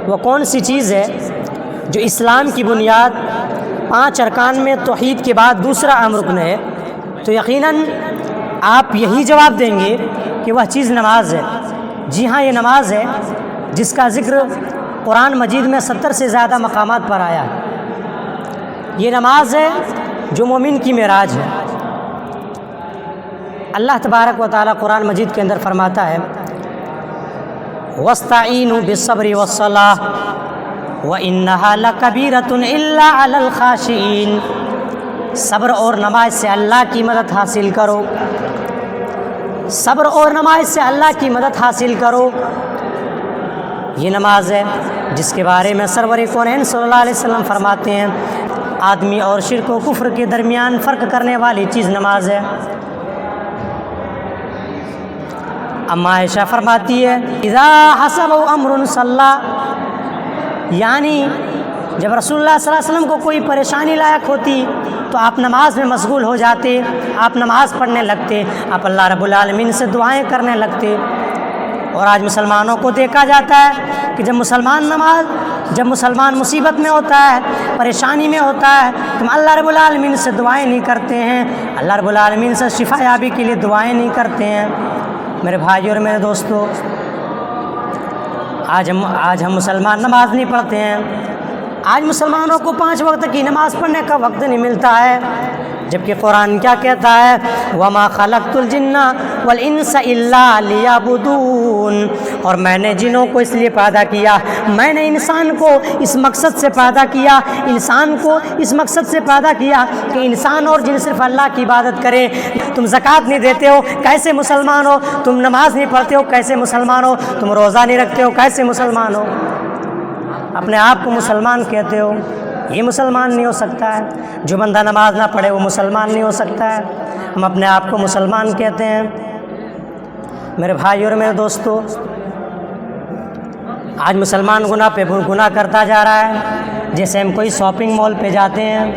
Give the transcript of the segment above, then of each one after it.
وہ کون سی چیز ہے جو اسلام کی بنیاد 5 ارکان میں توحید کے بعد دوسرا اہم رکن ہے، تو یقیناً آپ یہی جواب دیں گے کہ وہ چیز نماز ہے۔ جی ہاں، یہ نماز ہے جس کا ذکر قرآن مجید میں 70 سے زیادہ مقامات پر آیا ہے۔ یہ نماز ہے جو مومن کی معراج ہے۔ اللہ تبارک و تعالیٰ قرآن مجید کے اندر فرماتا ہے وَاسْتَعِینُوا بِالصَّبْرِ وَالصَّلَاةِ وَإِنَّهَا لَكَبِیرَةٌ إِلَّا عَلَى الْخَاشِعِینَ، صبر اور نماز سے اللہ کی مدد حاصل کرو، صبر اور نماز سے اللہ کی مدد حاصل کرو۔ یہ نماز ہے جس کے بارے میں سرور کونین صلی اللہ علیہ وسلم فرماتے ہیں آدمی اور شرک و کفر کے درمیان فرق کرنے والی چیز نماز ہے۔ اما عائشہ فرماتی ہے اذا حسبوا امر صلی، یعنی جب رسول اللہ صلی اللہ علیہ وسلم کو کوئی پریشانی لائق ہوتی تو آپ نماز میں مشغول ہو جاتے، آپ نماز پڑھنے لگتے، آپ اللہ رب العالمین سے دعائیں کرنے لگتے۔ اور آج مسلمانوں کو دیکھا جاتا ہے کہ جب مسلمان مصیبت میں ہوتا ہے، پریشانی میں ہوتا ہے، تو ہم اللہ رب العالمین سے دعائیں نہیں کرتے ہیں، اللہ رب العالمین سے شفا یابی کے لیے دعائیں نہیں کرتے ہیں۔ میرے بھائی اور میرے دوستو، آج ہم مسلمان نماز نہیں پڑھتے ہیں۔ آج مسلمانوں کو 5 وقت کی نماز پڑھنے کا وقت نہیں ملتا ہے، جبکہ قرآن کیا کہتا ہے وَمَا خَلَقْتُ الْجِنَّ وَالْإِنسَ إِلَّا لِيَعْبُدُونَ، اور میں نے جنوں کو اس لیے پیدا کیا، میں نے انسان کو اس مقصد سے پیدا کیا، انسان کو اس مقصد سے پیدا کیا کہ انسان اور جن صرف اللہ کی عبادت کرے۔ تم زکوٰۃ نہیں دیتے ہو، کیسے مسلمان ہو؟ تم نماز نہیں پڑھتے ہو، کیسے مسلمان ہو؟ تم روزہ نہیں رکھتے ہو، کیسے مسلمان ہو؟ اپنے آپ کو مسلمان کہتے ہو، یہ مسلمان نہیں ہو سکتا ہے۔ جو بندہ نماز نہ پڑھے وہ مسلمان نہیں ہو سکتا ہے۔ ہم اپنے آپ کو مسلمان کہتے ہیں۔ میرے بھائی اور میرے دوستو، آج مسلمان گناہ پہ گناہ کرتا جا رہا ہے۔ جیسے ہم کوئی شاپنگ مال پہ جاتے ہیں،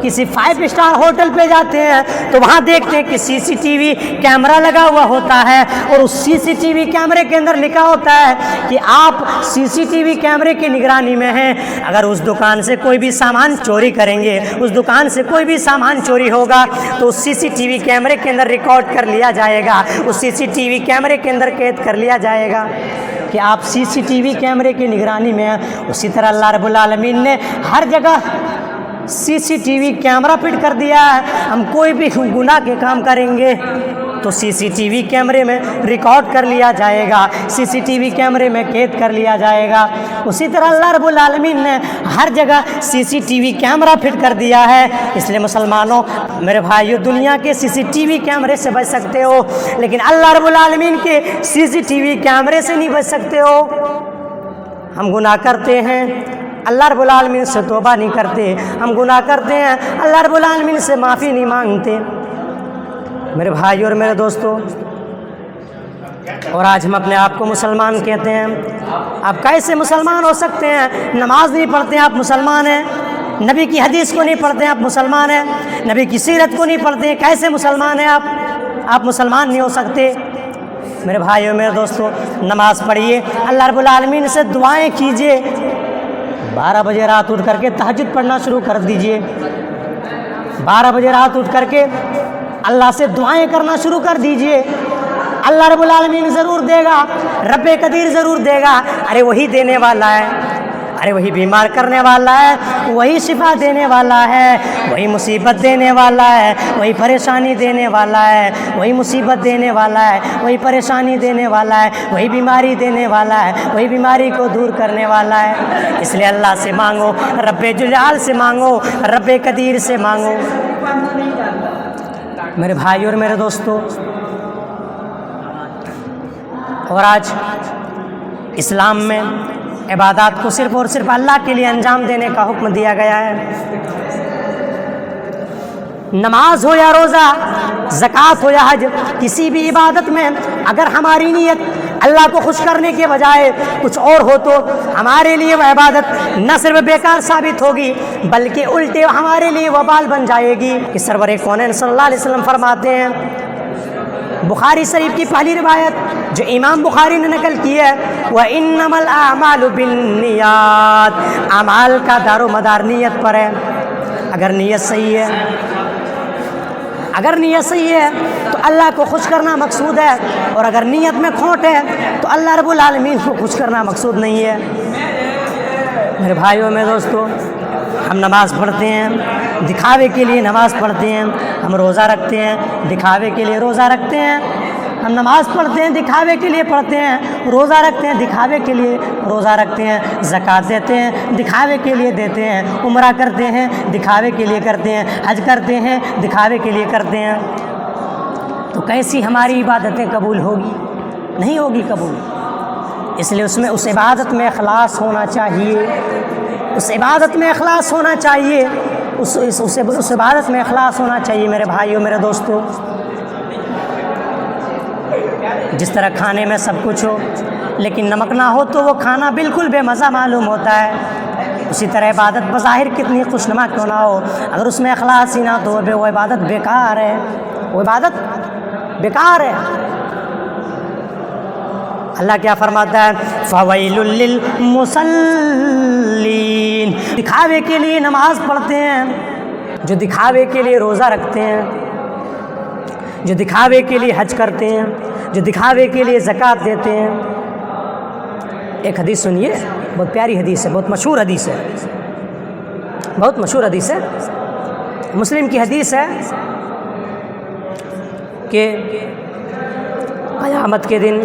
کسی 5 اسٹار ہوٹل پہ جاتے ہیں، تو وہاں دیکھتے ہیں کہ CCTV کیمرہ لگا ہوا ہوتا ہے، اور اس CCTV کیمرے کے اندر لکھا ہوتا ہے کہ آپ CCTV کیمرے کی نگرانی میں ہیں۔ اگر اس دکان سے کوئی بھی سامان چوری کریں گے، اس دکان سے کوئی بھی سامان چوری ہوگا تو اس CCTV کیمرے کے اندر ریکارڈ کر لیا جائے گا، اس CCTV کیمرے کے اندر قید کر لیا جائے گا کہ آپ CCTV کیمرے کی نگرانی میں ہیں۔ اسی طرح اللہ رب العالمین نے ہر جگہ CCTV کیمرہ فٹ کر دیا ہے۔ ہم کوئی بھی گناہ کے کام کریں گے تو CCTV کیمرے میں ریکارڈ کر لیا جائے گا، CCTV کیمرے میں قید کر لیا جائے گا۔ اسی طرح اللہ رب العالمین نے ہر جگہ CCTV کیمرہ فٹ کر دیا ہے۔ اس لیے مسلمانوں، میرے بھائیو، دنیا کے CCTV کیمرے سے بچ سکتے ہو، لیکن اللہ رب العالمین کے CCTV کیمرے سے نہیں بچ سکتے ہو۔ ہم گناہ کرتے ہیں، اللہ رب العالمین سے توبہ نہیں کرتے، ہم گناہ کرتے ہیں، اللہ رب العالمین سے معافی نہیں مانگتے۔ میرے بھائی اور میرے دوستو، اور آج ہم اپنے آپ کو مسلمان کہتے ہیں۔ آپ کیسے مسلمان ہو سکتے ہیں؟ نماز نہیں پڑھتے ہیں، آپ مسلمان ہیں؟ نبی کی حدیث کو نہیں پڑھتے ہیں، آپ مسلمان ہیں؟ نبی کی سیرت کو نہیں پڑھتے ہیں، کیسے مسلمان ہیں آپ مسلمان نہیں ہو سکتے۔ میرے بھائیو میرے دوستو، نماز پڑھیے، اللہ رب العالمین سے دعائیں کیجیے۔ 12 بجے رات اٹھ کر کے تہجد پڑھنا شروع کر دیجئے۔ 12 بجے رات اٹھ کر کے اللہ سے دعائیں کرنا شروع کر دیجئے۔ اللہ رب العالمین ضرور دے گا، رب قدیر ضرور دے گا۔ ارے وہی دینے والا ہے، ارے وہی بیمار کرنے والا ہے، وہی شفا دینے والا ہے، وہی مصیبت دینے والا ہے، وہی پریشانی دینے والا ہے، وہی مصیبت دینے والا ہے، وہی پریشانی دینے والا ہے، وہی بیماری دینے والا ہے، وہی بیماری کو دور کرنے والا ہے۔ اس لیے اللہ سے مانگو، رب جلال سے مانگو، رب قدیر سے مانگو۔ میرے بھائی اور میرے دوستو، اور آج اسلام میں عبادات کو صرف اور صرف اللہ کے لیے انجام دینے کا حکم دیا گیا ہے۔ نماز ہو یا روزہ، زکوٰۃ ہو یا حج، کسی بھی عبادت میں اگر ہماری نیت اللہ کو خوش کرنے کے بجائے کچھ اور ہو تو ہمارے لیے وہ عبادت نہ صرف بیکار ثابت ہوگی بلکہ الٹے ہمارے لیے وبال بن جائے گی۔ کہ سرور کونین صلی اللہ علیہ وسلم فرماتے ہیں بخاری شریف کی پہلی روایت جو امام بخاری نے نقل کی ہے، وَإِنَّمَا الْأَعْمَالُ بِالنِّيَّاتِ، اعمال کا دار و مدار نیت پر ہے۔ اگر نیت صحیح ہے، اگر نیت صحیح ہے تو اللہ کو خوش کرنا مقصود ہے، اور اگر نیت میں کھوٹ ہے تو اللہ رب العالمین کو خوش کرنا مقصود نہیں ہے۔ میرے بھائیوں میں دوستو، ہم نماز پڑھتے ہیں، دکھاوے کے لیے نماز پڑھتے ہیں، ہم روزہ رکھتے ہیں، دکھاوے کے لیے روزہ رکھتے ہیں، ہم نماز پڑھتے ہیں، دکھاوے کے لیے پڑھتے ہیں، روزہ رکھتے ہیں، دکھاوے کے لیے روزہ رکھتے ہیں، زکوٰۃ دیتے ہیں، دکھاوے کے لیے دیتے ہیں، عمرہ کرتے ہیں، دکھاوے کے لیے کرتے ہیں، حج کرتے ہیں، دکھاوے کے لیے کرتے ہیں، تو کیسی ہماری عبادتیں قبول ہوگی؟ نہیں ہوگی قبول۔ اس لیے اس عبادت میں اخلاص ہونا چاہیے، اس عبادت میں اخلاص ہونا چاہیے، اس عبادت میں اخلاص ہونا چاہیے میرے بھائیوں، میرے دوستوں۔ جس طرح کھانے میں سب کچھ ہو لیکن نمک نہ ہو تو وہ کھانا بالکل بے مزہ معلوم ہوتا ہے، اسی طرح عبادت بظاہر کتنی خوشنما کیوں نہ ہو، اگر اس میں اخلاص ہی نہ تو وہ عبادت بیکار ہے، وہ عبادت بیکار ہے۔ اللہ کیا فرماتا ہے؟ فَوَيْلٌ لِّلْمُصَلِّينَ، دکھاوے کے لیے نماز پڑھتے ہیں، جو دکھاوے کے لیے روزہ رکھتے ہیں، جو دکھاوے کے لیے حج کرتے ہیں، جو دکھاوے کے لیے زکوٰۃ دیتے ہیں۔ ایک حدیث سنیے، بہت پیاری حدیث ہے، بہت مشہور حدیث ہے، بہت مشہور حدیث ہے، مسلم کی حدیث ہے کہ قیامت کے دن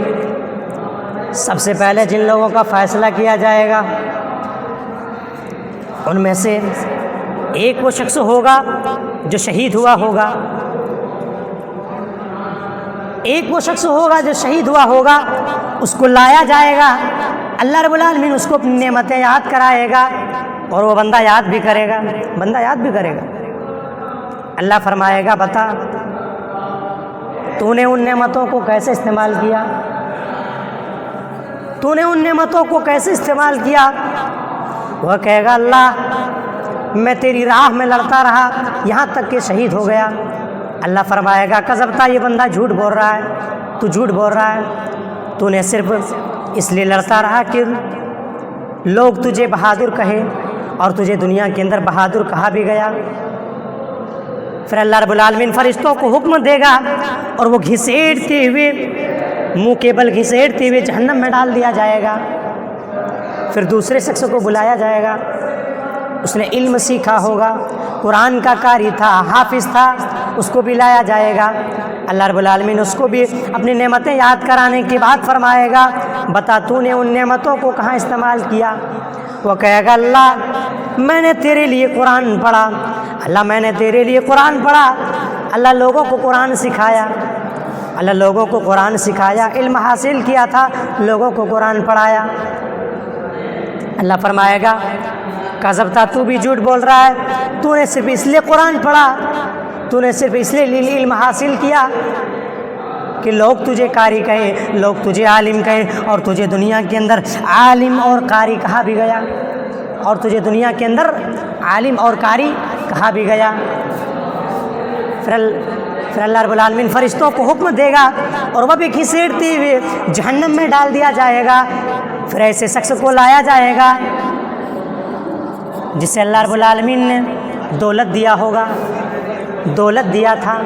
سب سے پہلے جن لوگوں کا فیصلہ کیا جائے گا ان میں سے ایک وہ شخص ہوگا جو شہید ہوا ہوگا، ایک وہ شخص ہوگا جو شہید ہوا ہوگا، اس کو لایا جائے گا، اللہ رب العالمین اس کو اپنی نعمتیں یاد کرائے گا، اور وہ بندہ یاد بھی کرے گا، بندہ یاد بھی کرے گا۔ اللہ فرمائے گا بتا تو نے ان نعمتوں کو کیسے استعمال کیا، تو نے ان نعمتوں کو کیسے استعمال کیا؟ وہ کہے گا اللہ میں تیری راہ میں لڑتا رہا یہاں تک کہ شہید ہو گیا۔ اللہ فرمائے گا کذبتا، یہ بندہ جھوٹ بول رہا ہے، تو جھوٹ بول رہا ہے، تو نے صرف اس لیے لڑتا رہا کہ لوگ تجھے بہادر کہے، اور تجھے دنیا کے اندر بہادر کہا بھی گیا۔ پھر اللہ رب العالمین فرشتوں کو حکم دے گا اور وہ گھسیٹتے ہوئے، منہ کے بل گھسیٹتے ہوئے جہنم میں ڈال دیا جائے گا۔ پھر دوسرے شخص کو بلایا جائے گا، اس نے علم سیکھا ہوگا، قرآن کا قاری تھا، حافظ تھا، اس کو بھی لایا جائے گا۔ اللہ رب العالمین اس کو بھی اپنی نعمتیں یاد کرانے کے بعد فرمائے گا بتا تو نے ان نعمتوں کو کہاں استعمال کیا؟ وہ کہے گا اللہ میں نے تیرے لیے قرآن پڑھا، اللہ میں نے تیرے لیے قرآن پڑھا، اللہ لوگوں کو قرآن سکھایا، اللہ لوگوں کو قرآن سکھایا، علم حاصل کیا تھا، لوگوں کو قرآن پڑھایا۔ اللہ فرمائے گا کذبتا، تو بھی جھوٹ بول رہا ہے، تو نے صرف اس لیے قرآن پڑھا، تو نے صرف اس لیے علم حاصل کیا کہ لوگ تجھے قاری کہے، لوگ تجھے عالم کہے، اور تجھے دنیا کے اندر عالم اور قاری کہا بھی گیا، اور تجھے دنیا کے اندر عالم اور قاری کہا بھی گیا۔ پھر اللہ رب العالمین فرشتوں کو حکم دے گا اور وہ بھی گھسیٹتے ہوئے جہنم میں ڈال دیا جائے گا۔ پھر ایسے شخص کو لایا جائے گا جسے اللہ رب العالمین نے دولت دیا ہوگا، دولت دیا تھا،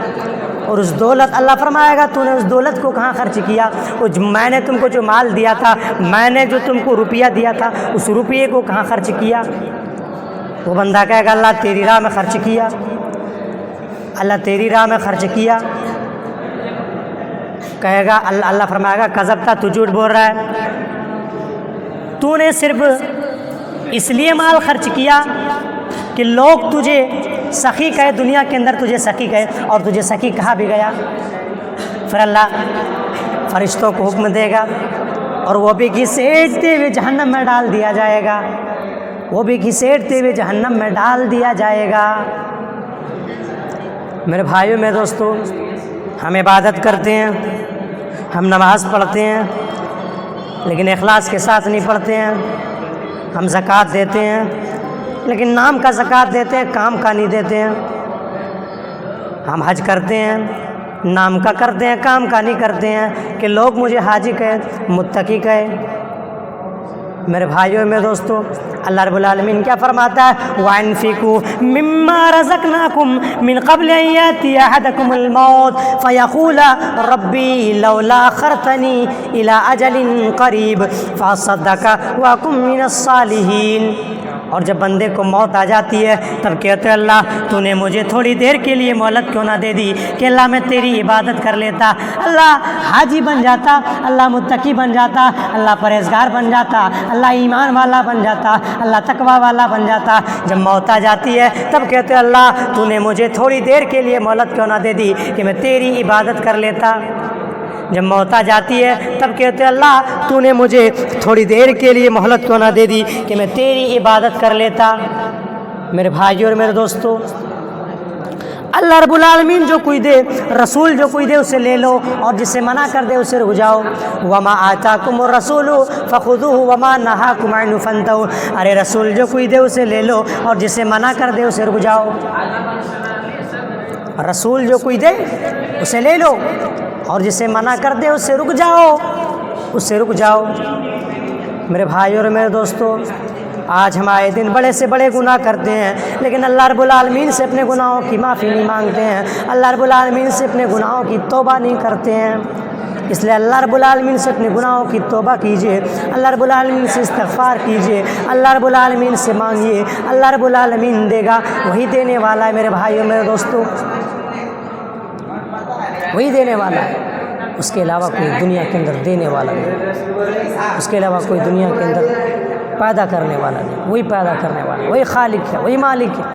اور اس دولت اللہ فرمائے گا تو نے اس دولت کو کہاں خرچ کیا؟ میں نے تم کو جو مال دیا تھا، میں نے جو تم کو روپیہ دیا تھا، اس روپیے کو کہاں خرچ کیا؟ وہ بندہ کہے گا اللہ تیری راہ میں خرچ کیا، اللہ تیری راہ میں خرچ کیا۔ کہے گا اللہ فرمائے گا کذبتا، تو جھوٹ بول رہا ہے، تو نے صرف اس لیے مال خرچ کیا کہ لوگ تجھے سخی کہے، دنیا کے اندر تجھے سخی کہے، اور تجھے سخی کہا بھی گیا۔ پھر اللہ فرشتوں کو حکم دے گا اور وہ بھی گھسیٹتے ہوئے جہنم میں ڈال دیا جائے گا، وہ بھی گھسیٹتے ہوئے جہنم میں ڈال دیا جائے گا۔ میرے بھائیوں، میرے دوستوں، ہم عبادت کرتے ہیں، ہم نماز پڑھتے ہیں، لیکن اخلاص کے ساتھ نہیں پڑھتے ہیں۔ ہم زکوٰۃ دیتے ہیں لیکن نام کا زکوٰۃ دیتے ہیں، کام کا نہیں دیتے ہیں۔ ہم حج کرتے ہیں نام کا کرتے ہیں، کام کا نہیں کرتے ہیں کہ لوگ مجھے حاجی کہیں، متقی کہیں۔ میرے بھائیوں اور میرے دوستوں، اللہ رب العالمین کیا فرماتا ہے؟ وَأَنفِقُوا مِمَّا رَزَقْنَاكُم مِّن قَبْلِ أَن يَأْتِيَ أَحَدَكُمُ الْمَوْتُ فَيَقُولَ رَبِّي لَوْلَا أَخَّرْتَنِي إِلَىٰ أَجَلٍ قَرِيبٍ فَأَصَّدَّقَ وَأَكُن مِّنَ الصَّالِحِينَ۔ اور جب بندے کو موت آ جاتی ہے تب کہتے ہیں اللہ تو نے مجھے تھوڑی دیر کے لیے مہلت کیوں نہ دے دی کہ اللہ میں تیری عبادت کر لیتا، اللہ حاجی بن جاتا، اللہ متقی بن جاتا، اللہ پرہیزگار بن جاتا، اللہ ایمان والا بن جاتا، اللہ تقوی والا بن جاتا۔ جب موت آ جاتی ہے تب کہتے ہیں اللہ تو نے مجھے تھوڑی دیر کے لیے مہلت کیوں نہ دے دی کہ میں تیری عبادت کر لیتا۔ جب موت آ جاتی ہے تب کہتے ہیں اللہ تو نے مجھے تھوڑی دیر کے لیے مہلت کیوں نہ دے دی کہ میں تیری عبادت کر لیتا۔ میرے بھائیوں اور میرے دوستوں، اللہ رب العالمین جو کوئی دے، رسول جو کوئی دے اسے لے لو، اور جسے منع کر دے اسے رک جاؤ۔ وما آتاکم الرسول فخذوہ وما نہاکم عنہ فانتہوا۔ ارے رسول جو کوئی دے اسے لے لو، اور جسے منع کر دے اسے رک جاؤ۔ رسول جو کوئی دے اسے لے لو، اور جسے منع کر دے اس سے رک جاؤ، اس سے رک جاؤ۔ میرے بھائیوں اور میرے دوستوں، آج ہم آئے دن بڑے سے بڑے گناہ کرتے ہیں، لیکن اللہ رب العالمین سے اپنے گناہوں کی معافی نہیں مانگتے ہیں، اللہ رب العالمین سے اپنے گناہوں کی توبہ نہیں کرتے ہیں۔ اس لیے اللہ رب العالمین سے اپنے گناہوں کی توبہ کیجیے، اللہ رب العالمین سے استغفار کیجیے، اللہ رب العالمین سے مانگیے، اللہ رب العالمین دے گا، وہی دینے والا ہے۔ میرے بھائیوں میرے دوستوں، وہی دینے والا ہے، اس کے علاوہ کوئی دنیا کے اندر دینے والا نہیں، اس کے علاوہ کوئی دنیا کے اندر پیدا کرنے والا نہیں، وہی پیدا کرنے والا، وہی خالق ہے، وہی مالک ہے۔